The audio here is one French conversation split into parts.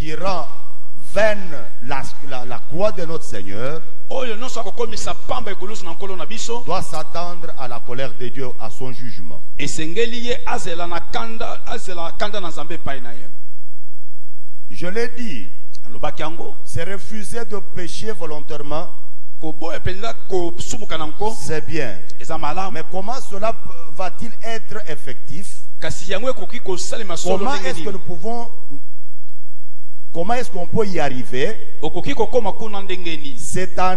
qui rend vaine la croix de notre Seigneur doit s'attendre à la colère de Dieu, à son jugement. Je l'ai dit, c'est refuser de pécher volontairement. C'est bien. Mais comment cela va-t-il être effectif? Comment est-ce qu'on peut y arriver? C'est en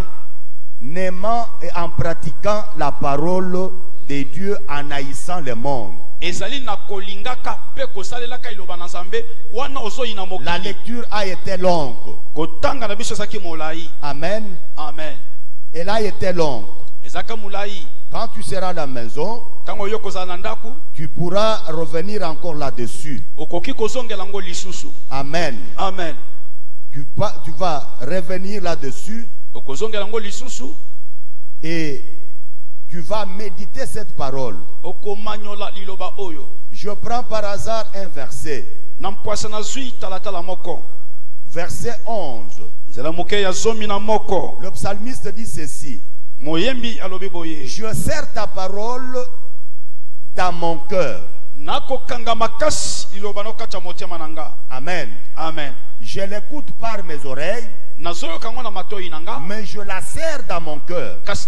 aimant et en pratiquant la parole de Dieu, en haïssant le monde. La lecture a été longue. Amen. Amen. Elle a été longue. Quand tu seras à la maison, tu pourras revenir encore là-dessus. Amen. Amen. Tu vas revenir là-dessus et tu vas méditer cette parole. Je prends par hasard un verset. Verset 11. Le psalmiste dit ceci: je serre ta parole dans mon cœur. Amen. Amen. Je l'écoute par mes oreilles, mais je la serre dans mon cœur. Pourquoi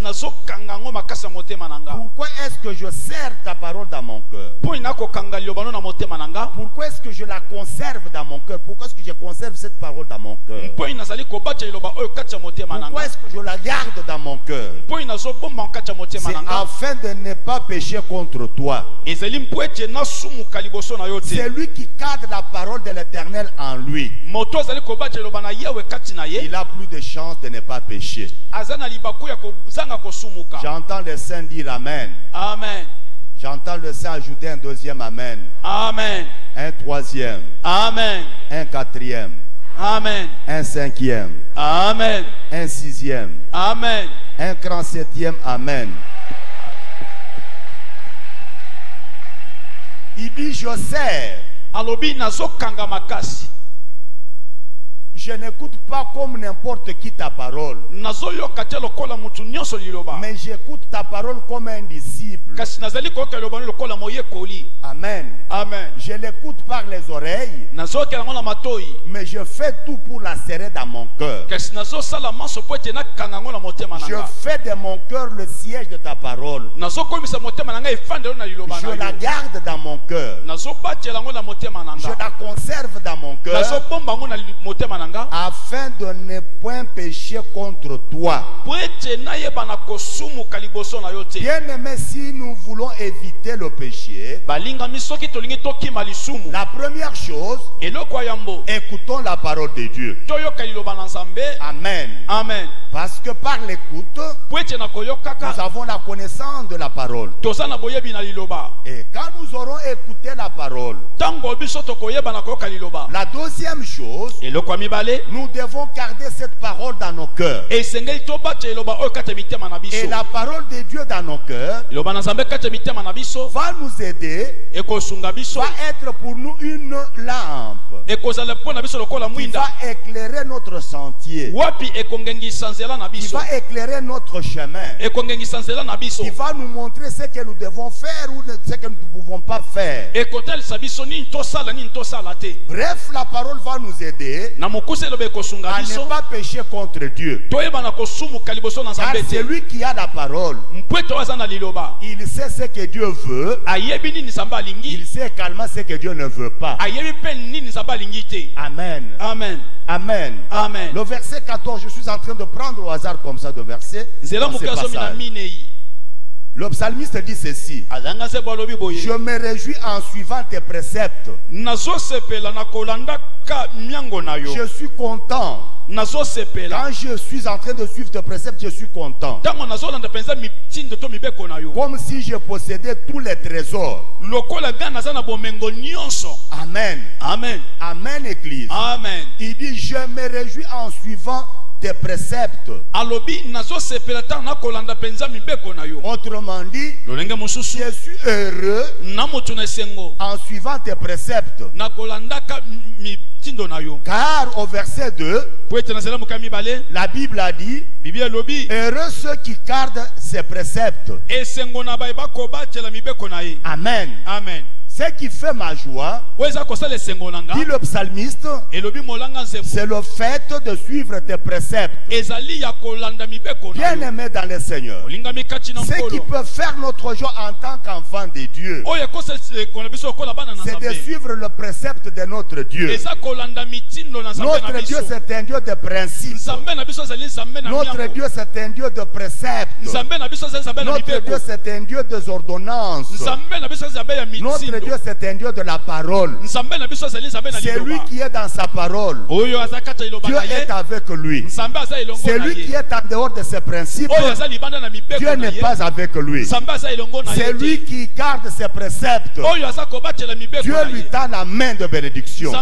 est-ce que je serre ta parole dans mon cœur? Pourquoi est-ce que je la conserve dans mon cœur? Pourquoi est-ce que je conserve cette parole dans mon cœur? Pourquoi est-ce que je la garde dans mon cœur? C'est afin de ne pas pécher contre toi. C'est lui qui cadre la parole de l'Éternel en lui. Il a plus de chance de ne pas pécher. J'entends les saints dire Amen. Amen. J'entends le saint ajouter un deuxième Amen. Amen. Un troisième. Amen. Un quatrième. Amen. Un cinquième. Amen. Un sixième. Amen. Un 37e Amen. Il dit je sers. Je n'écoute pas comme n'importe qui ta parole, mais j'écoute ta parole comme un disciple. Amen. Amen. Je l'écoute par les oreilles, mais je fais tout pour la serrer dans mon cœur. Je fais de mon cœur le siège de ta parole. Je la garde dans mon cœur. Je la conserve dans mon cœur, afin de ne point pécher contre toi. Bien-aimés, si nous voulons éviter le péché, la première chose, écoutons la parole de Dieu. Amen. Amen. Parce que par l'écoute, nous avons la connaissance de la parole. Et quand nous aurons écouté la parole, la deuxième chose, nous devons garder cette parole dans nos cœurs. Et la parole de Dieu dans nos cœurs va nous aider, va être pour nous une lampe qui va éclairer notre sentier, qui va éclairer notre chemin, qui va nous montrer ce que nous devons faire ou ce que nous ne pouvons pas faire. Bref, la parole va nous aider à ne pas pécher contre Dieu. Car c'est lui qui a la parole. Il sait ce que Dieu veut. Il sait également ce que Dieu ne veut pas. Amen. Amen. Amen. Amen. Le verset 14, je suis en train de prendre au hasard comme ça de verset. Le psalmiste dit ceci: je me réjouis en suivant tes préceptes. Je suis content. Quand je suis en train de suivre tes préceptes, je suis content. Comme si je possédais tous les trésors. Amen. Amen. Amen, Église. Amen. Il dit je me réjouis en suivant tes préceptes. Autrement dit, je suis heureux en suivant tes préceptes. Car au verset 2, la Bible a dit, heureux ceux qui gardent ses préceptes. Amen. Amen. Ce qui fait ma joie, dit le psalmiste, c'est le fait de suivre tes préceptes. Bien aimé dans le Seigneur, ce qui peut faire notre joie en tant qu'enfant de Dieu, c'est de suivre le précepte de notre Dieu. Notre Dieu, c'est un Dieu de principes. Notre Dieu, c'est un Dieu de préceptes. Notre Dieu, c'est un Dieu des ordonnances. Notre Dieu, c'est un Dieu de la parole. C'est lui qui est dans sa parole. Dieu est avec lui. C'est lui qui est en dehors de ses principes. Dieu n'est pas avec lui. C'est lui qui garde ses préceptes. Dieu lui tend la main de bénédiction.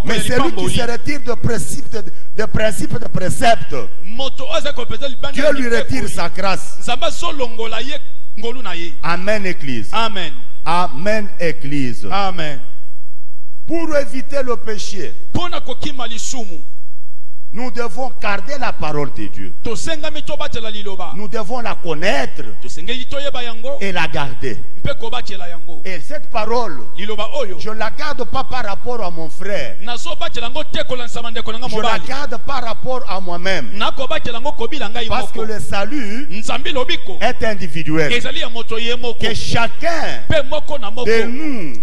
Mais celui qui se retire de principe de précepte, Dieu lui retire sa grâce. Amen, Église. Amen. Amen, Église. Amen. Pour éviter le péché, nous devons garder la parole de Dieu. Nous devons la connaître et la garder. Et cette parole, je ne la garde pas par rapport à mon frère. Je la garde par rapport à moi-même. Parce que le salut est individuel. Que chacun de nous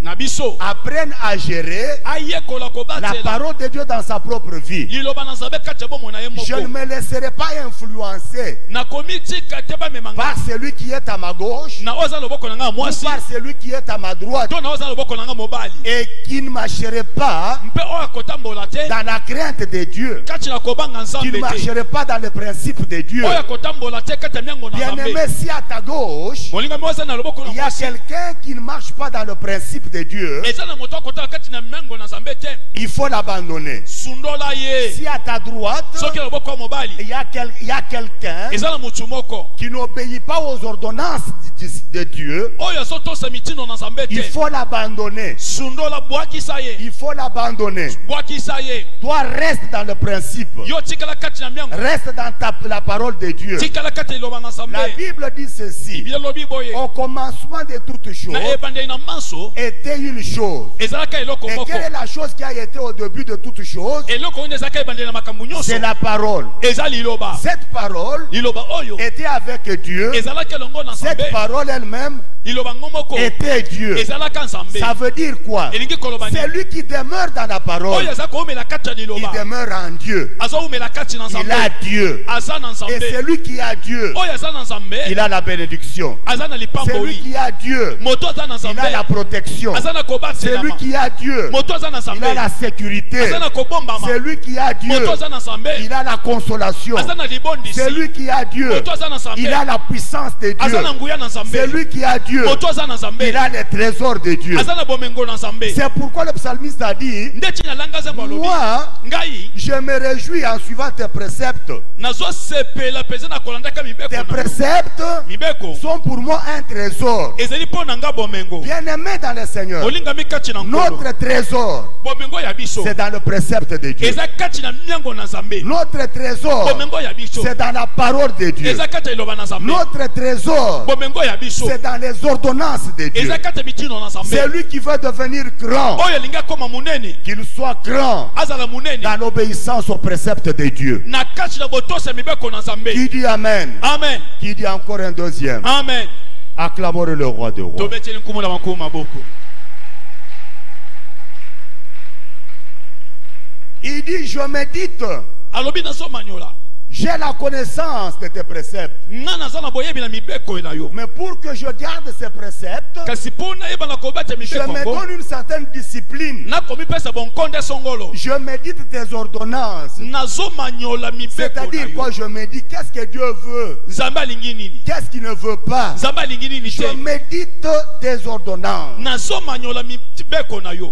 apprenne à gérer la parole de Dieu dans sa propre vie. Je ne me laisserai pas influencer par celui qui est à ma gauche ou par celui qui est à ma droite et qui ne marcherait pas dans la crainte de Dieu, qui ne marcherait pas dans le principe de Dieu. Bien-aimé, si à ta gauche il y a quelqu'un qui ne marche pas dans le principe de Dieu, il faut l'abandonner. Si à ta droite il y a quelqu'un qui n'obéit pas aux ordonnances de Dieu, il faut l'abandonner. Il faut l'abandonner. Toi, reste dans le principe. Reste dans la parole de Dieu. La Bible dit ceci: au commencement de toutes choses était une chose. Et quelle est la chose qui a été au début de toutes choses? C'est la parole. Cette parole était avec Dieu. Cette parole elle-même était Dieu. Ça veut dire quoi? Celui qui demeure dans la parole, il demeure en Dieu. Il a Dieu. Et celui qui a Dieu, il a la bénédiction. Celui qui a Dieu, il a la protection. Celui qui a Dieu, il a la sécurité. Celui qui a Dieu, il a la consolation. Celui qui a Dieu, il a la puissance de Dieu. Celui qui a Dieu, il a les trésors de Dieu. C'est pourquoi le psalmiste a dit: moi, je me réjouis en suivant tes préceptes. Tes préceptes sont pour moi un trésor. Bien aimé dans le Seigneur, notre trésor, c'est dans le précepte de Dieu. Notre trésor, c'est dans la parole de Dieu. Notre trésor, c'est dans les ordonnances de Dieu. Celui qui veut devenir grand, qu'il soit grand dans l'obéissance aux préceptes de Dieu. Qui dit Amen? Amen. Qui dit encore un deuxième? Amen. Acclamons le roi de rois. Il dit: je médite J'ai la connaissance de tes préceptes. Mais pour que je garde ces préceptes, je me donne une certaine discipline. Je médite tes ordonnances. C'est-à-dire quoi? Je médite qu'est-ce que Dieu veut, qu'est-ce qu'il ne veut pas. Je médite tes ordonnances.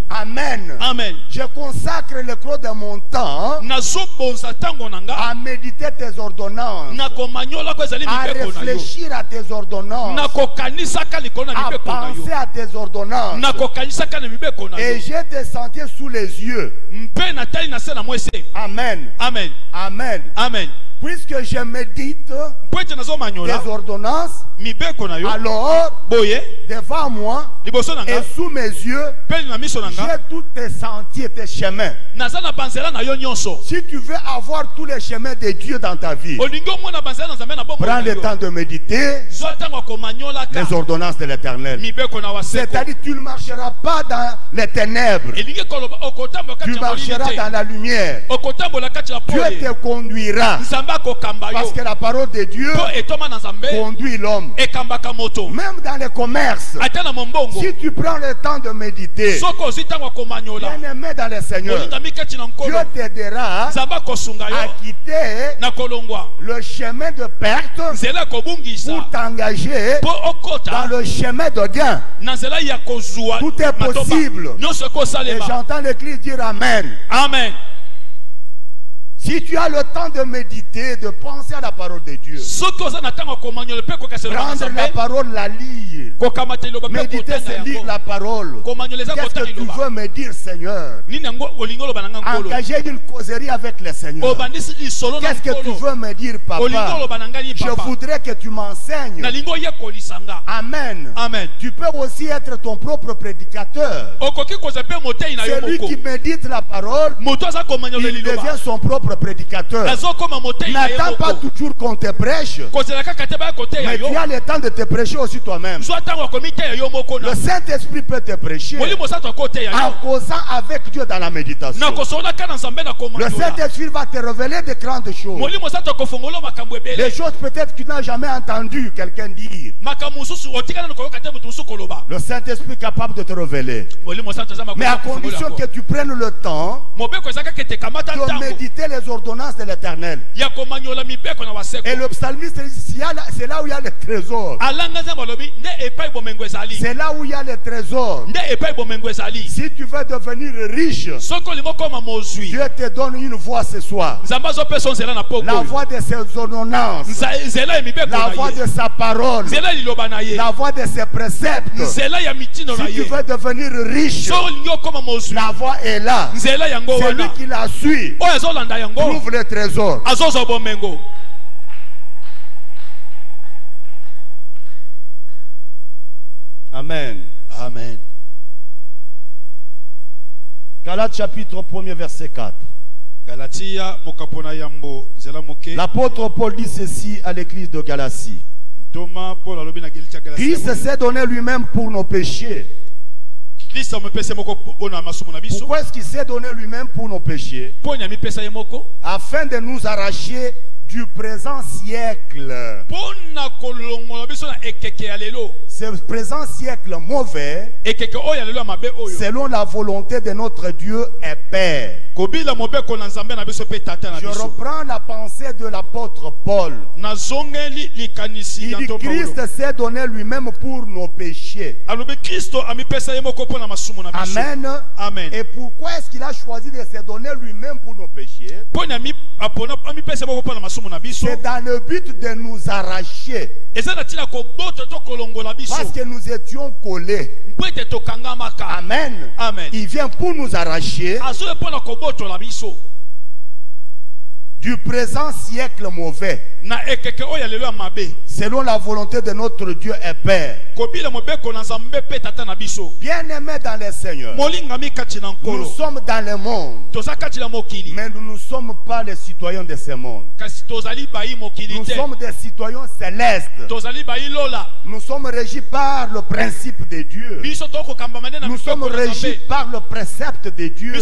Amen. Amen. Je consacre le gros de mon temps à méditer tes ordonnances, à réfléchir à tes ordonnances, à penser à tes ordonnances. Et j'ai tes sentiers sous les yeux. Amen. Amen. Amen. Amen. Puisque je médite tes ordonnances, alors devant moi et sous mes yeux, j'ai tous tes sentiers, tes chemins. Si tu veux avoir tous les chemins de Dieu dans ta vie, prends le temps de méditer les ordonnances de l'Éternel. C'est-à-dire tu ne marcheras pas dans les ténèbres, tu marcheras dans la lumière. Dieu te conduira. Parce que la parole de Dieu conduit l'homme. Même dans les commerces, si tu prends le temps de méditer, bien aimé dans le Seigneur, Dieu t'aidera à quitter le chemin de perte pour t'engager dans le chemin de gain. Tout est possible. Et j'entends l'Église dire Amen. Amen. Si tu as le temps de méditer, de penser à la parole de Dieu, prendre la parole, la lire, méditer, c'est lire la parole. Qu'est-ce que tu veux me dire, Seigneur? Engager une causerie avec le Seigneur. Qu'est-ce que tu veux me dire, Papa? Je voudrais que tu m'enseignes. Amen. Amen. Tu peux aussi être ton propre prédicateur. Celui qui médite la parole, il devient son propre prédicateur. N'attends pas toujours qu'on te prêche, mais tu as le temps de te prêcher aussi toi-même. Le Saint-Esprit peut te prêcher en causant avec Dieu dans la méditation. Le Saint-Esprit va te révéler de grandes choses, des choses peut-être que tu n'as jamais entendu quelqu'un dire. Le Saint-Esprit est capable de te révéler, mais à condition que tu prennes le temps de méditer les ordonnances de l'Éternel. Et le psalmiste dit, c'est là où il y a le trésor. C'est là où il y a le trésor. Si tu veux devenir riche, Dieu te donne une voix ce soir. La voix de ses ordonnances, la voix de sa parole, la voix de ses préceptes. Si tu veux devenir riche, la voix est là. Celui qui la suit trouve le trésor. Amen. Amen. Galates chapitre 1er verset 4. L'apôtre Paul dit ceci à l'église de Galatie. Christ s'est donné lui-même pour nos péchés. Pourquoi est-ce qu'il s'est donné lui-même pour nos péchés? Afin de nous arracher du présent siècle. Ce présent siècle mauvais, selon la volonté de notre Dieu et Père. Je reprends la pensée de l'apôtre Paul. Il dit Christ s'est donné lui-même pour nos péchés. Amen. Amen. Et pourquoi est-ce qu'il a choisi de se donner lui-même pour nos péchés? C'est dans le but de nous arracher. Parce que nous étions collés. Amen. Amen. Il vient pour nous arracher du présent siècle mauvais, selon la volonté de notre Dieu et Père. Bien aimés dans le Seigneur, nous sommes dans le monde, mais nous ne sommes pas les citoyens de ce monde. Nous sommes des citoyens célestes. Nous sommes régis par le principe de Dieu. Nous sommes régis par le précepte de Dieu.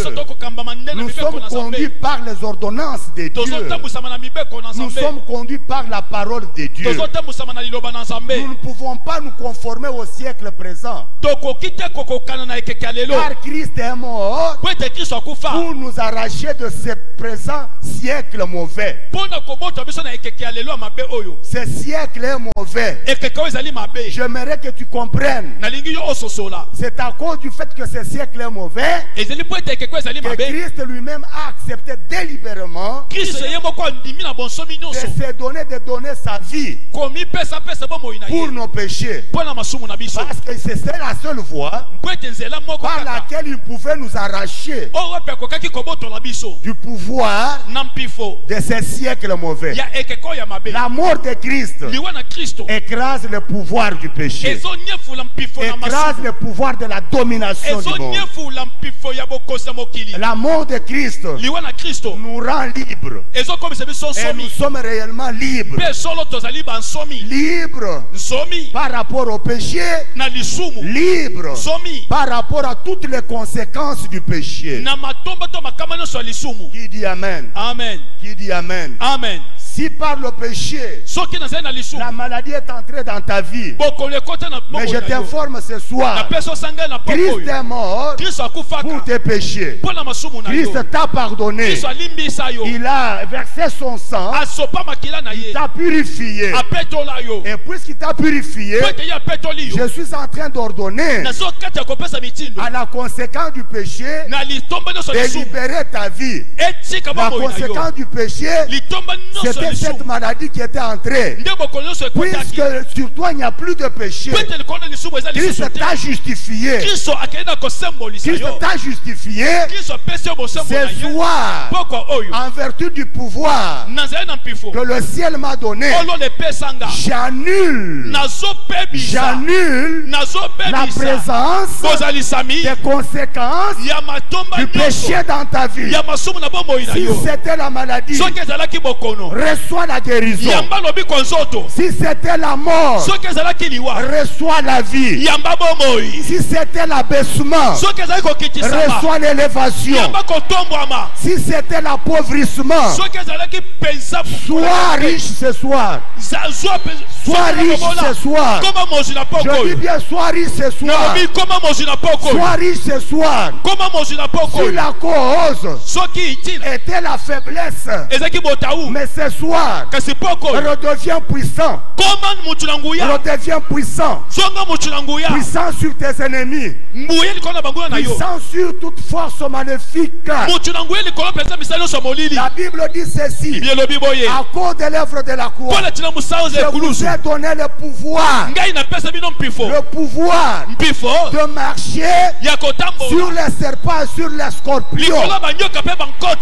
Nous sommes conduits par les ordonnances de Dieu. Nous sommes conduits par la parole de Dieu. Nous ne pouvons pas nous conformer au siècle présent. Car Christ est mort pour nous arracher de ce présent siècle mauvais. Ce siècle est mauvais. J'aimerais que tu comprennes. C'est à cause du fait que ce siècle est mauvais que Christ lui-même a accepté délibérément de se donner sa vie pour nos péchés. Parce que c'est la seule voie par laquelle il pouvait nous arracher du pouvoir de ce siècle mauvais. La mort de Christ écrase le pouvoir du péché, écrase le pouvoir de la domination du monde. La mort de Christ nous rend libres. Et nous sommes réellement libres. Libres par rapport au péché, libres par rapport à toutes les conséquences du péché. Qui dit Amen? Amen. Qui dit Amen? Amen. Si par le péché, la maladie est entrée dans ta vie, mais je t'informe ce soir, Christ est mort pour tes péchés. Christ t'a pardonné. Il a versé son sang. Il t'a purifié. Et puisqu'il t'a purifié, je suis en train d'ordonner à la conséquence du péché de libérer ta vie. La conséquence du péché, c'était cette maladie qui était entrée. Puisque sur toi il n'y a plus de péché, Christ t'a justifié. Christ t'a justifié. Ce soir, en vertu du pouvoir que le ciel m'a donné, j'annule la présence des conséquences du péché dans ta vie. Si c'était la maladie, reçois la guérison. Si c'était la mort, reçois la vie. Si c'était l'abaissement, reçois l'élévation. Si c'était l'appauvrissement, sois riche ce soir. Sois riche ce soir. Je dis bien sois riche ce soir. Sois riche ce soir. Si la cause était la faiblesse, mais ce soir, redeviens puissant. Redeviens puissant. Puissant sur tes ennemis. Puissant sur toute force maléfique. La Bible dit ceci. À cause de l'œuvre de la croix, je vous ai donné le pouvoir. Le pouvoir de marcher sur les serpents, sur les scorpions.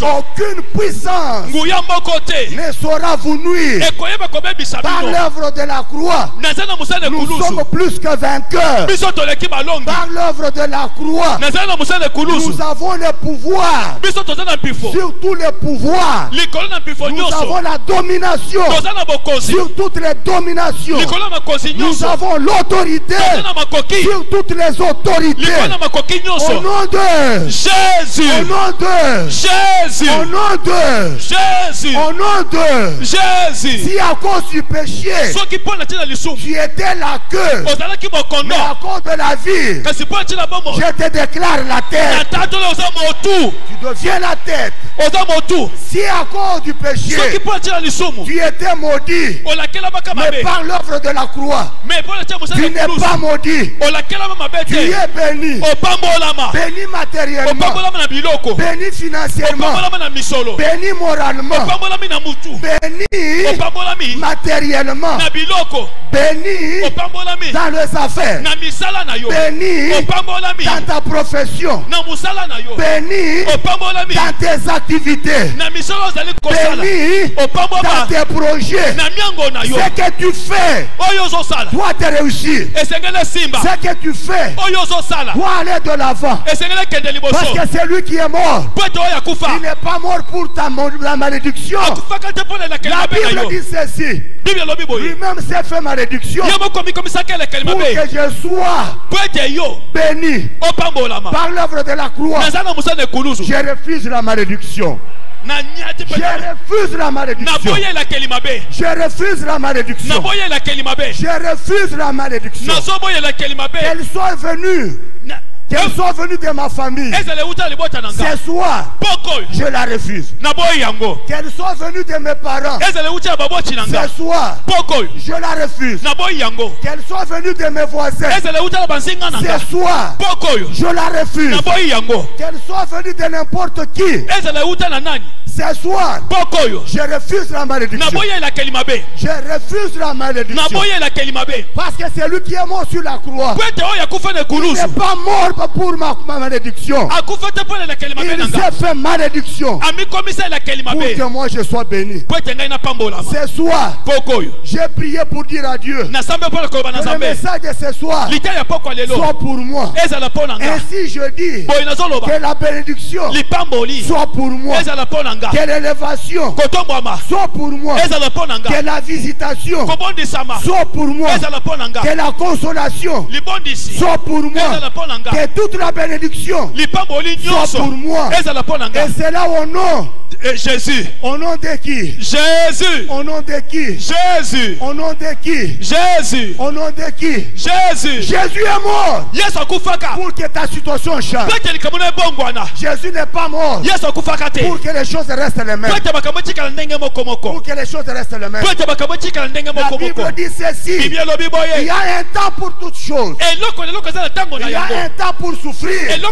Aucune puissance ne saura vous nuire. Par l'œuvre de la croix, nous sommes plus que vainqueurs. Par l'œuvre de la croix, nous avons le pouvoir sur tous les pouvoirs. Nous avons la domination sur toutes les dominations. Nous avons l'autorité sur toutes les autorités. Au nom de Jésus. Au nom de Jésus. Au nom de Jésus. Au nom de Jésus. Si à cause du péché, tu étais la queue, mais à cause de la vie, je te déclare la tête. Tu deviens la tête. Si à cause du péché, tu étais maudit, mais par l'œuvre de la croix, tu n'es pas maudit. Tu es béni. Béni matériellement, béni financièrement, béni moralement, béni matériellement, béni dans les affaires, béni dans ta profession, béni dans tes activités, béni dans tes projets. Ce que tu fais doit te réussir. Ce que tu fais doit aller de l'avant. Parce que c'est lui qui est mort. Il n'est pas mort pour la malédiction. La Bible dit ceci. Lui-même s'est fait malédiction pour que je sois béni par l'œuvre de la croix. Je refuse la malédiction. refuse la malédiction. Je refuse la malédiction. Je refuse la malédiction. Qu'elle soit venue. Qu'elles soient venues de ma famille. Ce soir, je la refuse. Qu'elles soient venues de mes parents. Ce soir, je la refuse. Qu'elles soient venues de mes voisins. Ce soir, je la refuse. Qu'elles soient venues de n'importe qui. Ce soir, je refuse la malédiction. Je refuse la malédiction. Parce que c'est lui qui est mort sur la croix. Il n'est pas mort pour ma malédiction. Il s'est fait malédiction pour que moi je sois béni. Ce soir, j'ai prié pour dire à Dieu que le message de ce soir soit pour moi. Ainsi je dis que la bénédiction soit pour moi. Que l'élévation soit pour moi. Que la visitation soit pour moi. Que la consolation soit pour moi. Que toute la bénédiction soit pour moi. Et c'est là au nom Jésus. Au nom de qui? Jésus. Au nom de qui? Jésus. Au nom de qui? Jésus. Au nom de qui? Jésus. Jésus est mort pour que ta situation change. Jésus n'est pas mort pour que les choses restent les mêmes. Pour que les choses restent les mêmes. La Bible dit ceci: il y a un temps pour toutes choses. Il y a un temps pour souffrir. Mais il y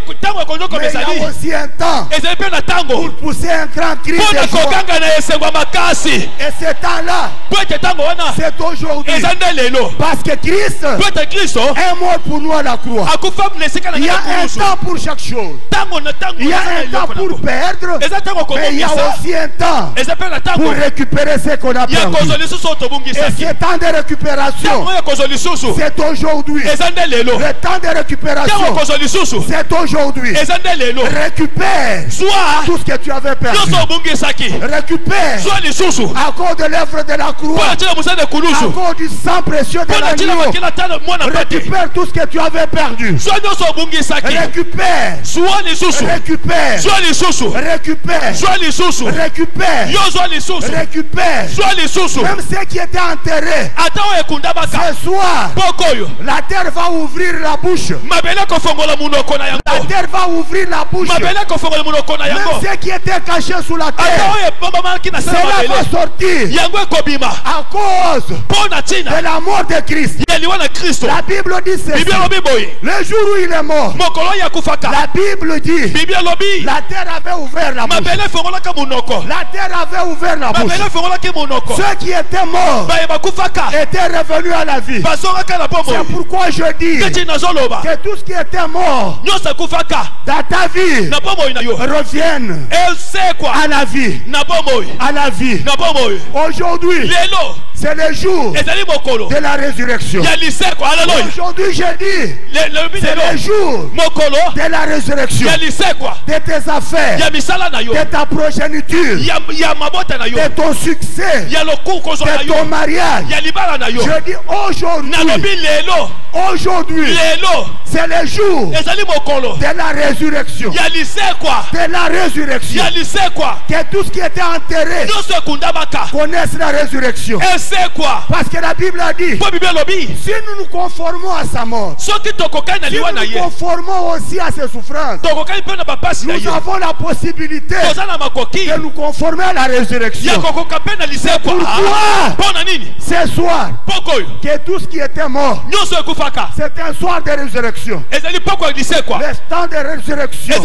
a aussi un temps pour pousser un grand cri de joie. Et ce temps-là, c'est aujourd'hui. Parce que Christ est mort pour nous à la croix. Il y a un temps pour chaque chose. Il y a un temps pour perdre, mais il y a aussi un temps pour récupérer ce qu'on a perdu. Et ce temps de récupération, c'est aujourd'hui. Le temps de récupération, c'est aujourd'hui. Récupère tout ce que tu avais perdu. Récupère à cause de l'œuvre de la croix, à cause du sang précieux de l'agneau. Récupère tout ce que tu avais perdu. Récupère. Récupère. Même ceux qui étaient enterrés, ce soir, la terre va ouvrir la bouche. La terre va ouvrir la bouche. Même ceux qui étaient cachés sous la terre, cela va sortir à cause de la mort de Christ. La Bible dit ceci: le jour où il est mort, la Bible dit la terre avait ouvert la bouche. La terre avait ouvert la bouche. Ceux qui étaient morts étaient revenus à la vie. C'est pourquoi je dis que tout ce qui était mort dans ta vie revienne à la vie. À la vie. Aujourd'hui, c'est le jour de la résurrection. Aujourd'hui, je dis, c'est le jour de la résurrection de tes affaires, de ta progéniture, de ton succès, de ton mariage. Je dis aujourd'hui, c'est le jour de la résurrection. De la résurrection. Que tout ce qui était enterré connaisse la résurrection. Parce que la Bible a dit, si nous nous conformons à sa mort, si nous nous conformons aussi à ses souffrances, nous avons la possibilité de nous conformer à la résurrection. C'est pourquoi ce soir, que tout ce qui était mort, c'est un soir de résurrection. Le temps de résurrection.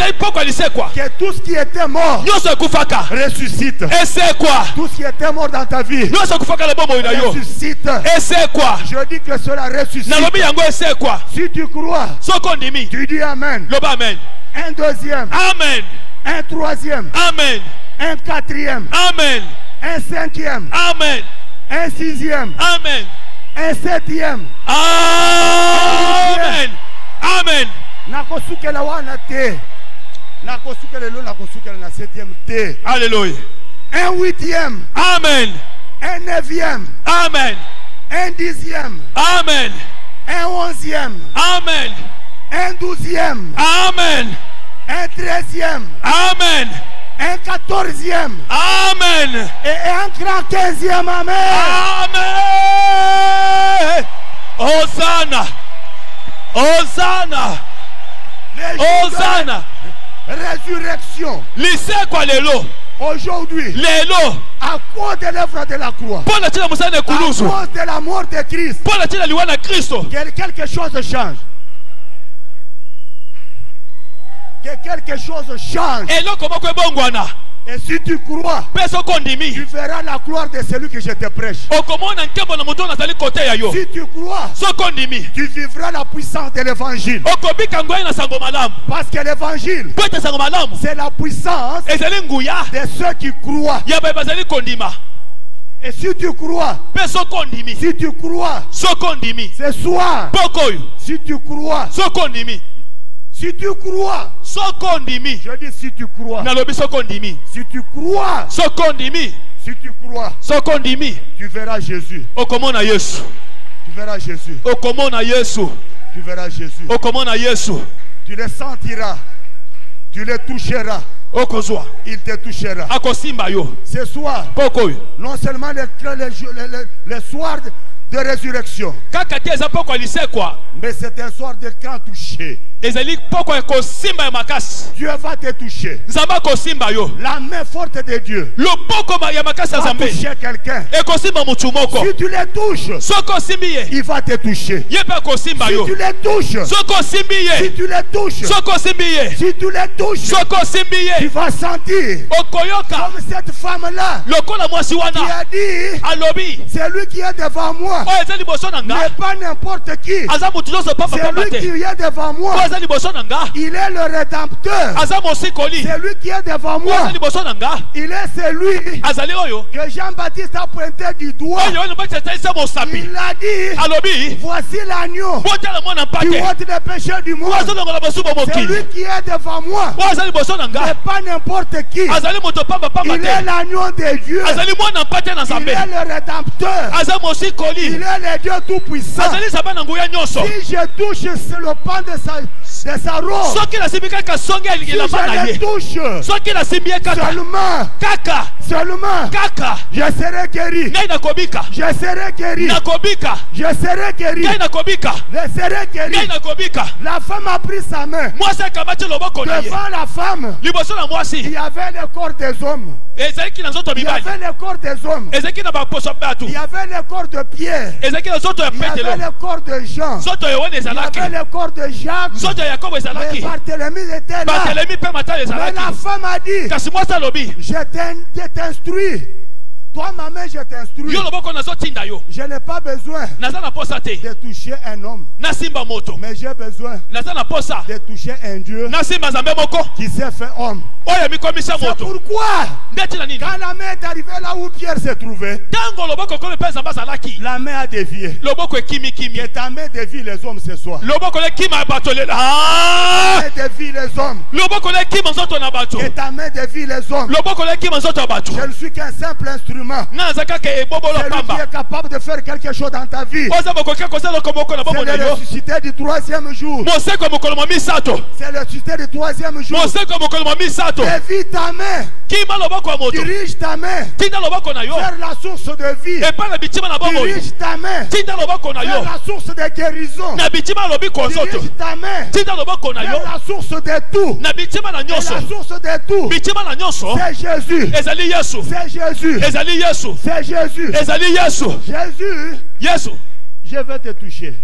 Que tout ce qui était mort ressuscite. Tout ce qui était mort dans ta vie ressuscite. Je dis que cela ressuscite. Si tu crois, tu dis Amen. Un deuxième. Amen. Un troisième. Amen. Un quatrième. Amen. Un cinquième. Amen. Un sixième. Amen. Un septième. Amen. Amen. Nakosukela wana te. Nakosukela lo nakosukela na septième te. Alléluia. Un huitième. Amen. Un neuvième. Amen. Un dixième. Amen. Un onzième. Amen. Un douzième. Amen. Un treizième. Amen. Un 14e. Amen. Et un grand 15e. Amen. Amen. Hosanna. Hosanna. Hosanna. Résurrection. Lycée quoi lelo. Aujourd'hui, lelo, à cause de l'œuvre de la croix, à cause de la mort de Christ, que quelque chose change. Que quelque chose change. Et si tu crois, tu verras la gloire de celui que je te prêche. Si tu crois, tu vivras la puissance de l'évangile. Parce que l'évangile, c'est la puissance de ceux qui croient. Et si tu crois, ce soir, si tu crois, si tu crois, je dis si tu crois, si tu crois, si tu crois, tu verras Jésus. Tu verras Jésus. Tu verras Jésus. Tu le sentiras. Tu le toucheras. Il te touchera. Ce soir, non seulement le soir de résurrection, mais c'est un soir de grand toucher. Dieu va te toucher. La main forte de Dieu va toucher quelqu'un. Si tu le touches, il va te toucher. Si tu le touches, si tu le touches, si tu le touches, tu vas sentir comme cette femme-là qui a dit, c'est lui qui est devant moi, mais pas n'importe qui. C'est lui qui est devant moi. Il est le rédempteur. C'est lui qui est devant moi. Il est celui que Jean-Baptiste a pointé du doigt. Il a dit, voici l'agneau qui ôte les péchés du monde. C'est lui qui est devant moi, mais pas n'importe qui. Il est l'agneau de Dieu. Il est le rédempteur. Il est le Dieu tout-puissant. Si je touche le pan de sa robe, si je le touche seulement, je serai guéri. Je serai guéri. Je serai guéri. Je serai guéri. La femme a pris sa main. Devant la femme, il y avait le corps des hommes. Il y avait le corps des hommes. Il y avait le corps de Pierre. Il y avait le corps de Jean. Il y avait le corps de Jacques. Mais Barthélemy était là. Mais la femme a dit, je t'instruis. Toi, ma main, je t'instruis. Je n'ai pas besoin de toucher un homme, mais j'ai besoin de toucher un Dieu qui s'est fait homme. C'est pourquoi, quand la main est arrivée là où Pierre s'est trouvé, la main a dévié. Que ta main dévie les hommes ce soir. Ta main dévie les hommes. Que ta main dévie les hommes. Je ne suis qu'un simple instrument. Celui qui est capable de faire quelque chose dans ta vie, c'est le ressuscité du troisième jour. C'est le ressuscité du troisième jour. Dévie ta main. Dirige ta main vers la source de vie. Dirige ta main vers la source de guérison. Dirige ta main vers la source de tout. Et la source de tout, c'est Jésus. C'est Jésus. C'est Jésus. Jésus, je vais te toucher.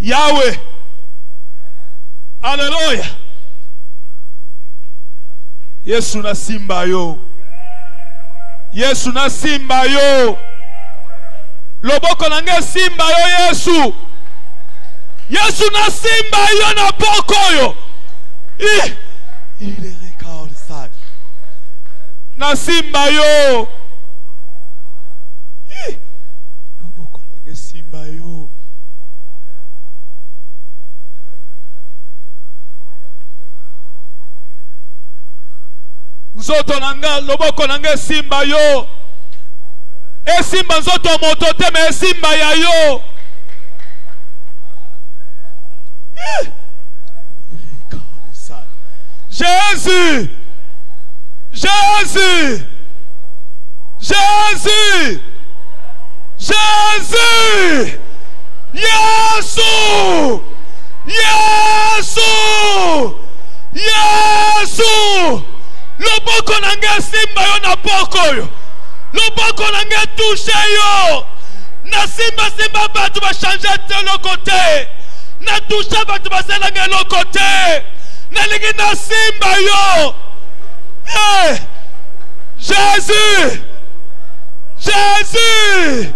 Yahweh. Alléluia. Yesu na simba yo. Yesu na simba yo. Loboko nange simba yo Yesu. Yesu na simba yo na poko yo. Il est record ça. Na simba yo. Loboko nange simba yo. Nzoto nanga loboko nange simba yo. esimba nzoto moto te me esimba ya yo. Jésus, Jésus, Jésus, Jésus, Yesu, Yesu, Yesu. Loboko nange simba yo na poko yo. Loboko nange touche yo. Na simba simba batu ba changer te le côté. Na touche batu ba sela nge le côté. Na lingi na simba yo. Hey! Jésus! Jésus!